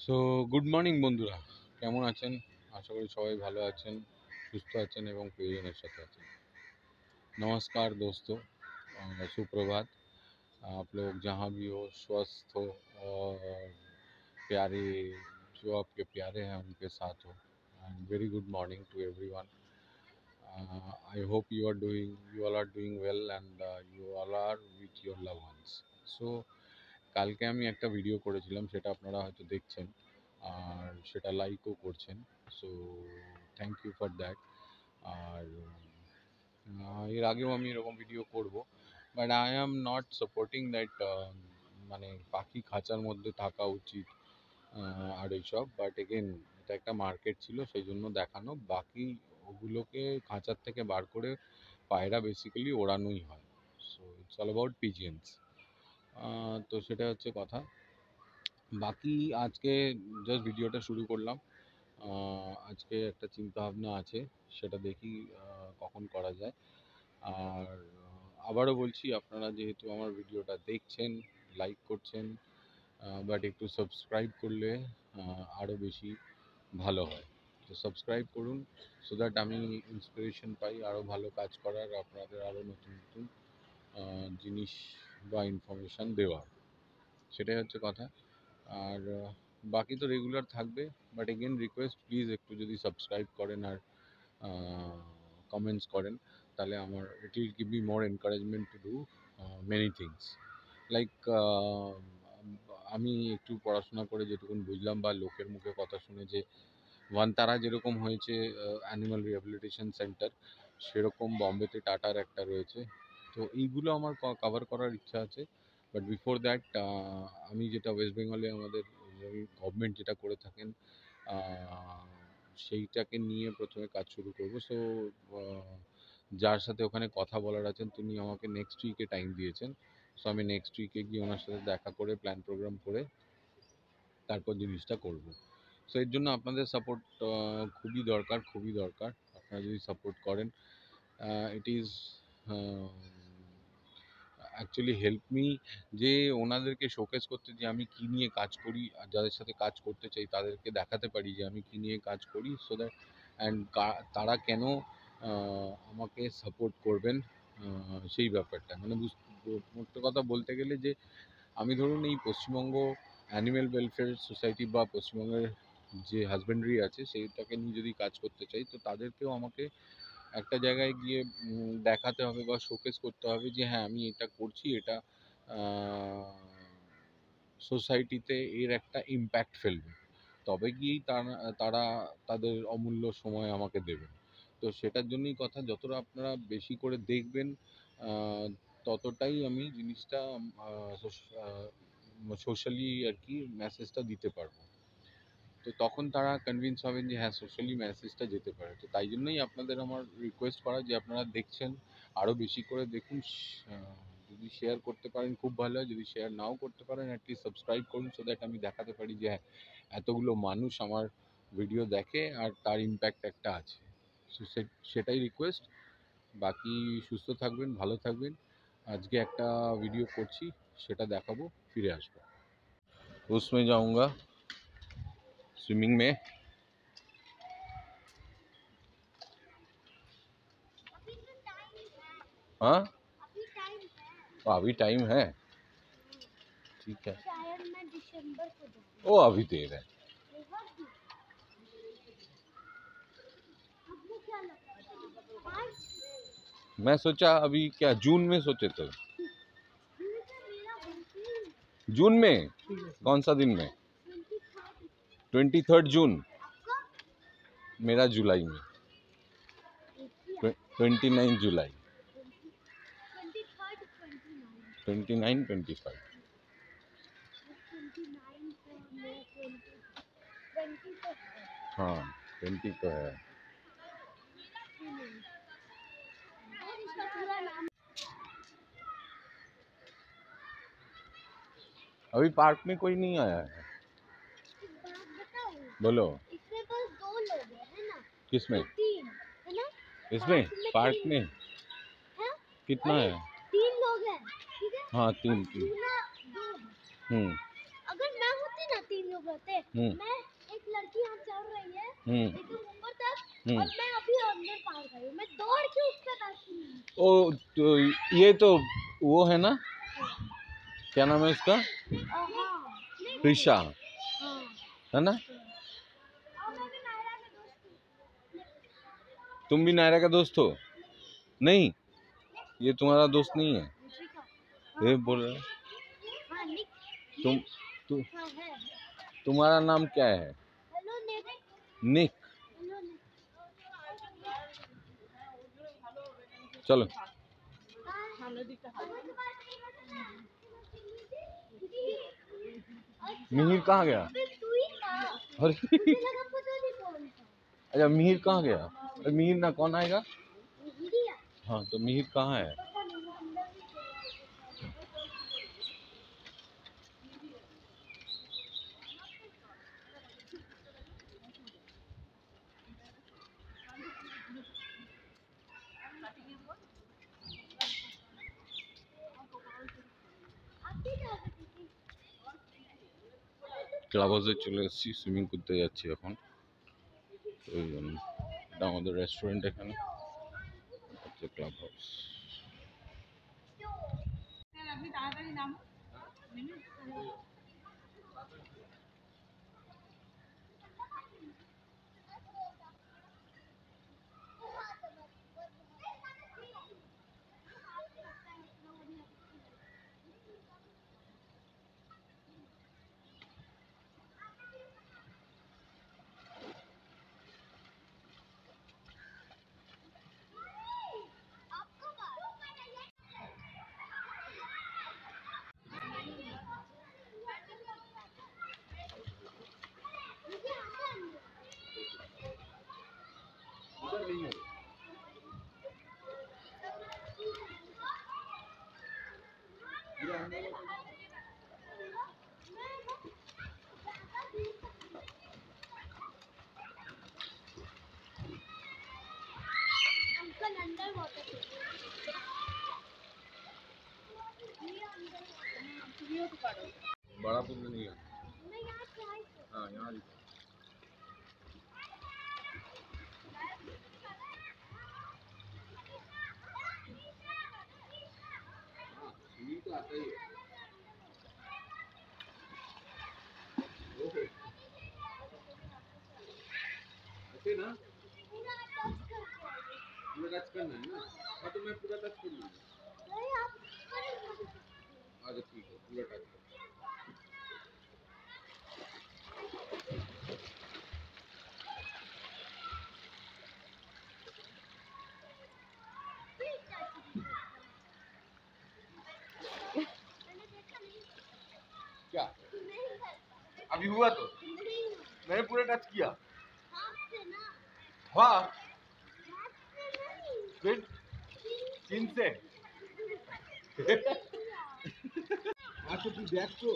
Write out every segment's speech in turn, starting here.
So good morning বন্ধুরা, কেমন আছেন? আশা করি সবাই ভালো আছেন, সুস্থ আছেন এবং প্রিয়জনের সাথে আছেন। नमस्कार दोस्तों, सुप्रभात। आप लोग जहाँ भी हो स्वस्थ हो और प्यारे जो आपके प्यारे हैं उनके साथ हो। And very good morning to everyone. I hope you all are doing well and you all are with your loved ones. So কালকে আমি একটা ভিডিও করেছিলাম, সেটা আপনারা হয়তো দেখছেন আর সেটা লাইকও করছেন। So thank you for that. আর এর আগেও আমি এরকম ভিডিও করব, but I am not supporting that মানে পাখি খাঁচার মধ্যে থাকা উচিত আর এইসব। বাট এগেন এটা একটা মার্কেট ছিল, সেই জন্য দেখানো। বাকি ওগুলোকে খাঁচার থেকে বার করে পায়রা বেসিক্যালি ওড়ানোই হয়। So it's all about pigeons. তো সেটা হচ্ছে কথা। বাকি আজকে জাস্ট ভিডিওটা শুরু করলাম। আজকে একটা চিন্তা ভাবনা আছে, সেটা দেখি কখন করা যায়। আর আবারও বলছি, আপনারা যেহেতু আমার ভিডিওটা দেখছেন, লাইক করছেন, বাট একটু সাবস্ক্রাইব করলে আরও বেশি ভালো হয়। তো সাবস্ক্রাইব করুন, সো দ্যাট আমি ইন্সপিরেশন পাই আরও ভালো কাজ করার, আপনাদের আরও নতুন নতুন জিনিস বা ইনফরমেশান দেওয়ার। সেটাই হচ্ছে কথা। আর বাকি তো রেগুলার থাকবে, বাট এগেন রিকোয়েস্ট, প্লিজ একটু যদি সাবস্ক্রাইব করেন আর কমেন্টস করেন, তাহলে আমার it will give me more encouragement to do many things. Like আমি একটু পড়াশোনা করে যেটুকুন বুঝলাম বা লোকের মুখে কথা শুনে, যে ওয়ানতারা যেরকম হয়েছে অ্যানিমাল রিহ্যাবিলিটেশন সেন্টার, সেরকম বম্বেতে টাটার একটা রয়েছে। তো এইগুলো আমার কভার করার ইচ্ছা আছে। বাট বিফোর দ্যাট আমি যেটা ওয়েস্ট বেঙ্গলে আমাদের গভর্নমেন্ট যেটা করে থাকেন, সেইটাকে নিয়ে প্রথমে কাজ শুরু করব। সো যার সাথে ওখানে কথা বলার আছেন, তিনি আমাকে নেক্সট উইকে টাইম দিয়েছেন। সো আমি নেক্সট উইকে গিয়ে ওনার সাথে দেখা করে প্ল্যান প্রোগ্রাম করে তারপর জিনিসটা করব। সো এর জন্য আপনাদের সাপোর্ট খুবই দরকার, খুবই দরকার। আপনারা যদি সাপোর্ট করেন, it is actually help me, যে ওনাদেরকে শোকেস করতে, যে আমি কী নিয়ে কাজ করি, আর যাদের সাথে কাজ করতে চাই তাদেরকে দেখাতে পারি যে আমি কী নিয়ে কাজ করি। সো দ্যাট অ্যান্ড তারা কেন আমাকে সাপোর্ট করবেন, সেই ব্যাপারটা মানে মোট কথা বলতে গেলে, যে আমি ধরুন এই পশ্চিমবঙ্গ অ্যানিম্যাল ওয়েলফেয়ার সোসাইটি বা পশ্চিমবঙ্গের যে হাজবেন্ডারি আছে সেইটাকে নিয়ে যদি কাজ করতে চাই, তো তাদেরকেও আমাকে একটা জায়গায় গিয়ে দেখাতে হবে বা শোকেস করতে হবে যে হ্যাঁ আমি এটা করছি, এটা সোসাইটিতে এর একটা ইম্প্যাক্ট ফেলবে, তবে গিয়েই তারা তাদের অমূল্য সময় আমাকে দেবেন। তো সেটার জন্যই কথা, যতটা আপনারা বেশি করে দেখবেন ততটাই আমি জিনিসটা সোশ্যালি আর কি মেসেজটা দিতে পারবো। তো তখন তারা কনভিন্স হবেন যে হ্যাঁ সোশ্যালি মেসেজটা যেতে পারে। তো তাই জন্যই আপনাদের আমার রিকোয়েস্ট করা, যে আপনারা দেখছেন আরও বেশি করে দেখুন। যদি শেয়ার করতে পারেন খুব ভালো হয়, যদি শেয়ার নাও করতে পারেন অ্যাটলিস্ট সাবস্ক্রাইব করুন, সো দ্যাট আমি দেখাতে পারি যে হ্যাঁ এতগুলো মানুষ আমার ভিডিও দেখে আর তার ইম্প্যাক্ট একটা আছে। সো সেটাই রিকোয়েস্ট। বাকি সুস্থ থাকবেন, ভালো থাকবেন। আজকে একটা ভিডিও করছি, সেটা দেখাবো, ফিরে আসবো। उसमें जाऊंगा स्विमिंग में। हाँ, अभी टाइम है, ठीक है। शायद मैं दिसंबर को जाऊंगा। ओ अभी देर है। आपको क्या लगता है? मैं सोचा अभी क्या जून में सोचे थे। जून में कौन सा दिन में? 23 जून। मेरा जुलाई में 29 जुलाई। 29 25। हाँ 20 तो है। अभी पार्क में कोई नहीं आया है। बोलो। इसमें बस 2 लोग हैं, है ना? किसमें? 3 है ना? इसमें पार्क में है? कितना है? 3 लोग हैं, ठीक है? हाँ 3 3। अगर मैं होती ना 3 उभरते। मैं एक लड़की यहाँ चढ़ रही है एकदम ऊपर तक और मैं अभी अंदर पार गई, मैं दौड़ के उस पे बैठी। ओ तो ये तो वो है ना, क्या नाम है उसका? प्रीशा है ना? तुम भी नायरा का दोस्त हो? नहीं, ये तुम्हारा दोस्त नहीं है। ये बोल रहे तुम तुम्हारा नाम क्या है? निक। चलो मिहिर कहाँ गया? अरे अच्छा मिहिर कहाँ गया? अरे मिहिर ना कौन आएगा? हाँ तो मिहिर कहाँ है? ক্লাব হাউসে চলে এসেছি, সুইমিং করতে যাচ্ছি এখন। ওই জন্য এটা আমাদের রেস্টুরেন্ট, এখানে হচ্ছে ক্লাব হাউস। बड़ा पुल में नहीं है। हाँ यहाँ तो आता ही है। ऐसे ना पूरा टच करना है ना? हाँ तो मैं पूरा टच कर लूँगा। अच्छा ठीक है, पूरा टच कर। क्या अभी हुआ? तो मैंने पूरा टच किया। हाँ फिर चिन से। अच्छा तू देख तो।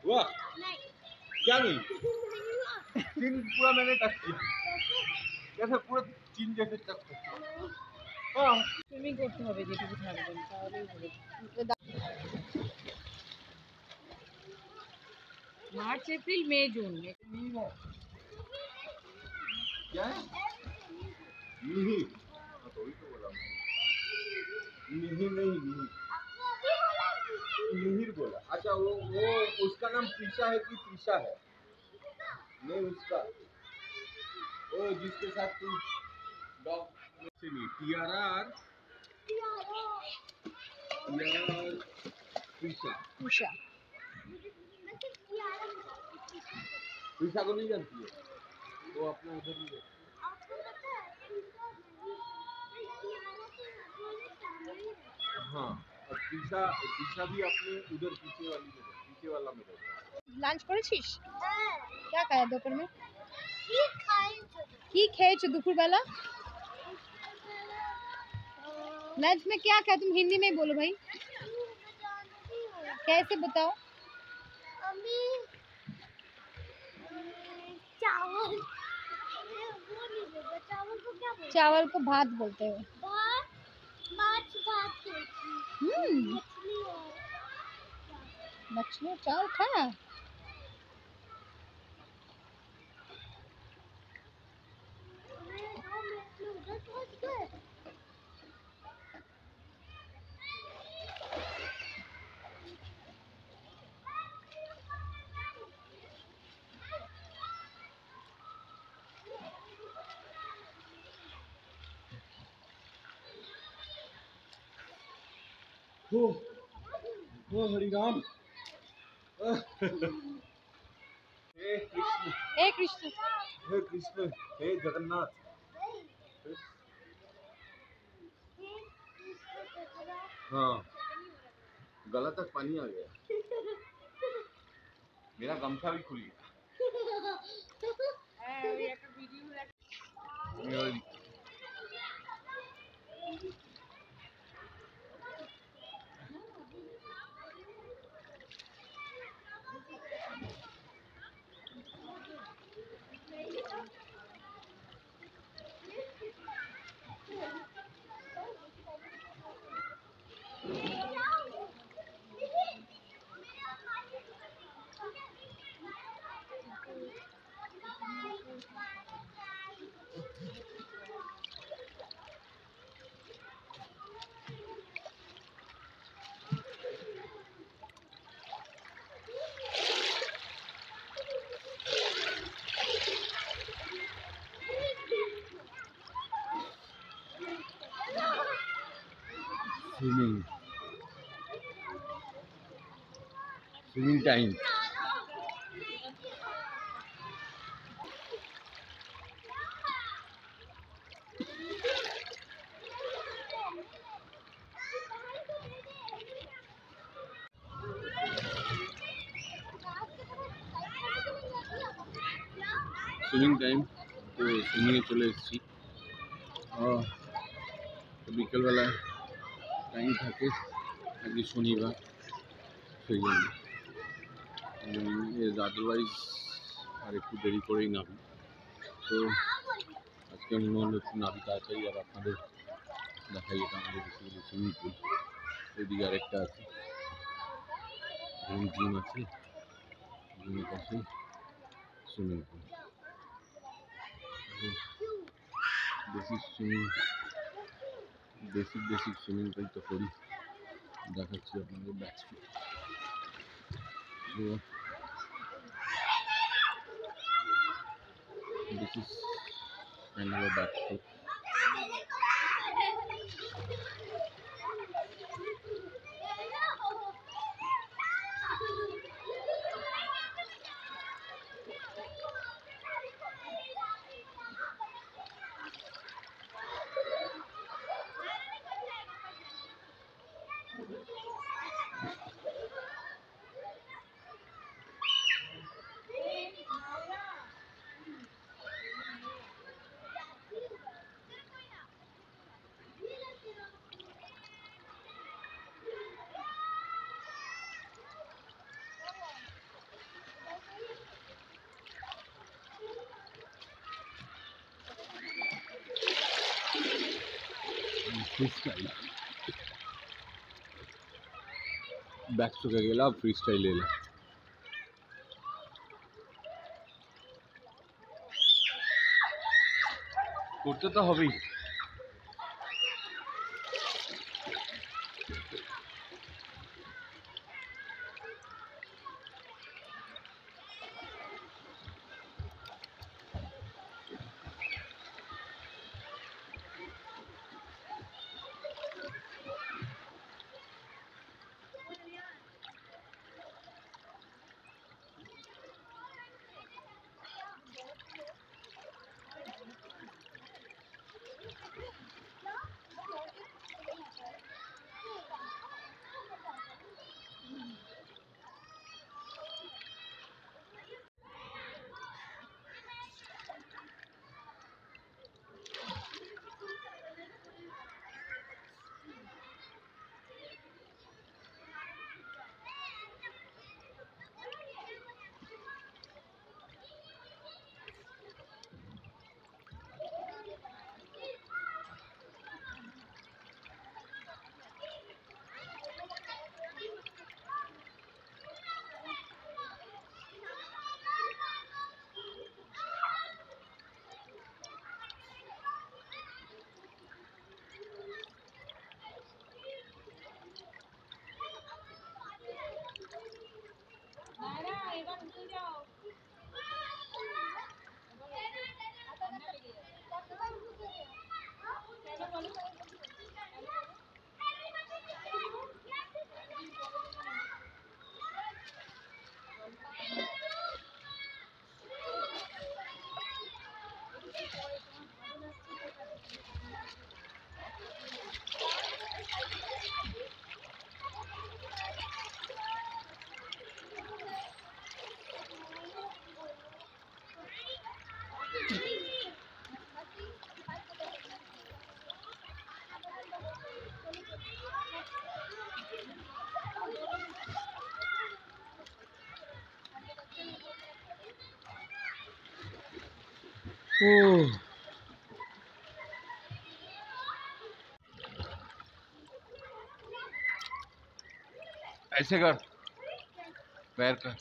हुआ? क्या नहीं? चिन पूरा मैंने टच किया, जैसे पूरा चिन जैसे टच किया। हाँ সুইমিং করতে হবে যেটুকু থাকবেন তাহলেই হবে। मार्च अप्रैल मई जून क्या है? मिहिर। तो वही तो बोला मिहिर नहीं, मिहिर बोला। अच्छा वो उसका नाम प्रीशा है कि त्रिशा है? नहीं उसका, वो जिसके साथ तू डॉग से नहीं, TRR प्रीशा। उषा प्रीशा को नहीं जानती है? वो अपना उधर नहीं है। हाँ और प्रीशा भी अपने उधर पीछे वाली में, पीछे वाला में रहता है। লাঞ্চ করেছিস? क्या खाया दोपहर में? কি খেয়েছো দুপুরবেলা? लंच में क्या खाया? तुम हिंदी में बोलो भाई। कैसे बताओ? चावल चावल को भात बोलते हैं। भात माछ भात मछली और मछली और चावल खाया? अरे 2 मिनट में उधर पहुंच गए। ओ हरिराम। हे कृष्ण, हे कृष्ण। हे कृष्ण, हे जगन्नाथ। हाँ, गला तक पानी आ गया, मेरा गमछा भी खुल गया। Swimming, swimming time. Swimming time, তো সুইমিংয়ে চলে এসেছি। তো বিকেলবেলা টাইম থাকে, আজকে শনিবার, সেই জন্য আদারওয়াইজ আর একটু দেরি করেই নামি। তো আজকে মনে হলো একটু নামি তাড়াতাড়ি, আর আপনাদের দেখাই এটা আমাদের বেসিক্যালি সুইমিং পুল। ওইদিকে আরেকটা আছে, জিম আছে, জিমের পাশে সুইমিং পুল। বেসিক সুইমিংটাই তো করি, দেখাচ্ছি আপনাদের ব্যাকস্ট্রোক। তো this is kind of a backstroke. Freestyle. Backstroke गेला, freestyle एला। করতে তো হবেই। ओह, ऐसे कर, पैर कर।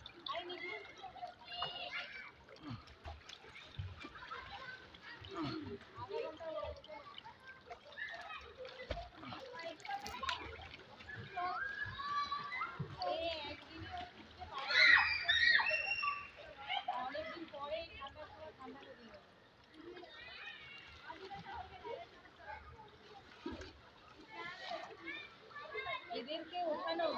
এদেরকে ওঠানো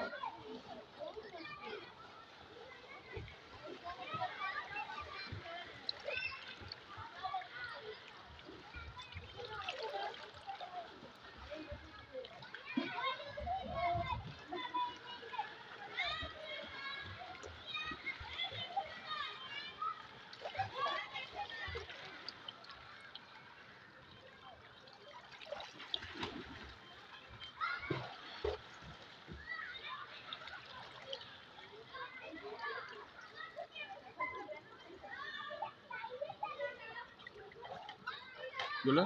बोलो,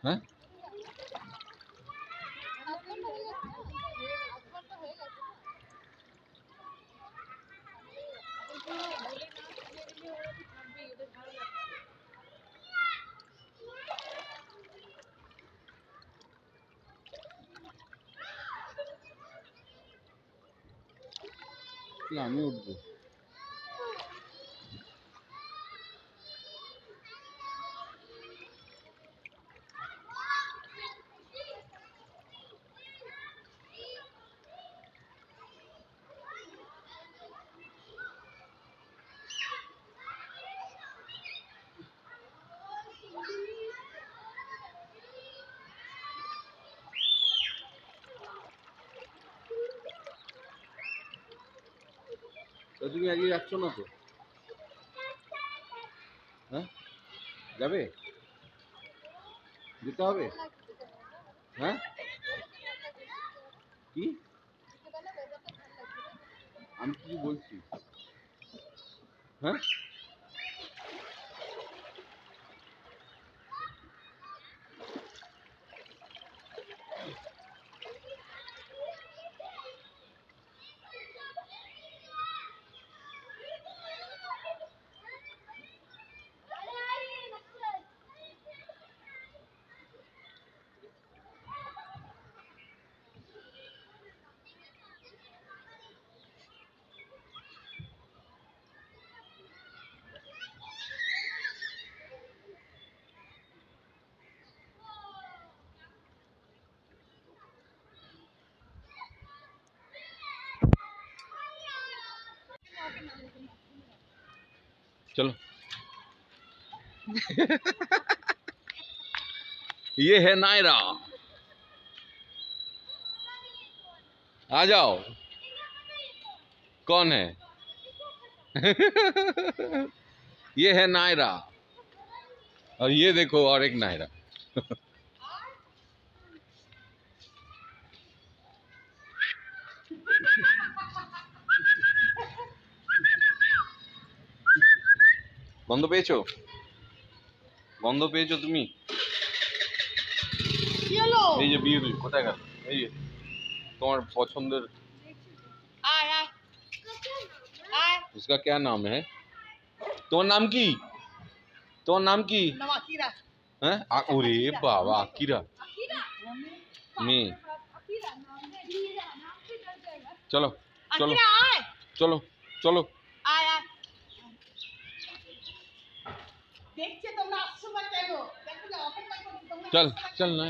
हैं? আমি উঠবো। তো তুমি আজকে যাচ্ছ না তো? হ্যাঁ, যাবে? যেতে হবে? হ্যাঁ, কি? আমি কিছু বলছি? হ্যাঁ, चलो। ये है नायरा, आ जाओ। कौन है? ये है नायरा, और ये देखो और एक नायरा। গন্ধ পেয়েছো? গন্ধ পেয়েছো তুমি? এই যে বিয়ে কোথায় গেল? এই যে তোমার পছন্দের, उसका क्या नाम है? তোমার নাম কি? তোমার নাম কি? হ্যাঁ, ওরে বাবা, আকিরা মেয়ে। চলো চলো চলো চলো, चल चल ना।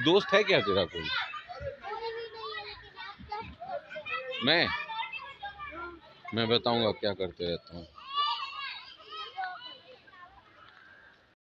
दोस्त है क्या तेरा कोई? मैं बताऊंगा क्या करते रहता हूँ।